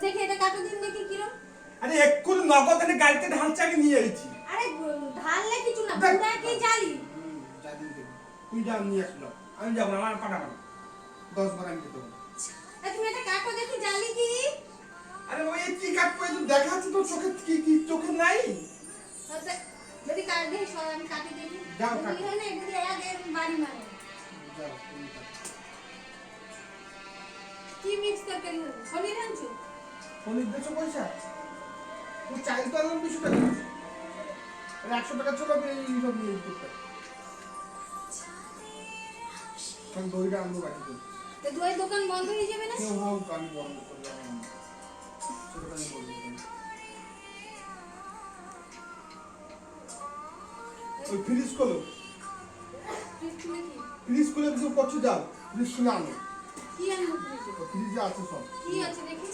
দেখি এটা কাটো দিন দেখি কিরম। আরে এক্ষুনি নগদ এনে গাড়িতে ঢালছে আগে নিয়ে এসেছি। আরে ঢাললে কিছু না, পুরা কি জালি। জানি দেব। তুই যা নিয়ে আসলো। আমি যাব না, আমার কাটাবো না। 10 বার আমি দেবো। তুমি এটা কাটো দেখি জালি কি। আরে ওই কি কাটবো তুই দেখাচ্ছি তোর চোখে কি চোখে নাই? যদি কাট দেখি সব আমি কাটি দেখি। যাও কাটো। তুমি না এগুলি আগে বাড়ি মারো। যাও তুমি কাটো। কি মিক্স তরকারি হবে? পনির আনছো? পনির দেছো পয়সা? তুই চাইল তো আনলাম 200 টাকা। আরে 100 টাকা চলো আমি এই সব নিয়ে যেতে। কারণ দইটা আনবো বাকি তো। তো দই দোকান বন্ধ হয়ে যাবে না? কেউ হোক আমি বন্ধ করে দেবো। সেটা আমি বলবো। ওই ফ্রিজ খোলো। ফ্রিজ খুলে কি? ফ্রিজ খুলে কিছু করছো যাও। ফ্রিজ খুলে আনো। কি আনবো ফ্রিজে? ফ্রিজে আছে সব। কি আছে দেখি?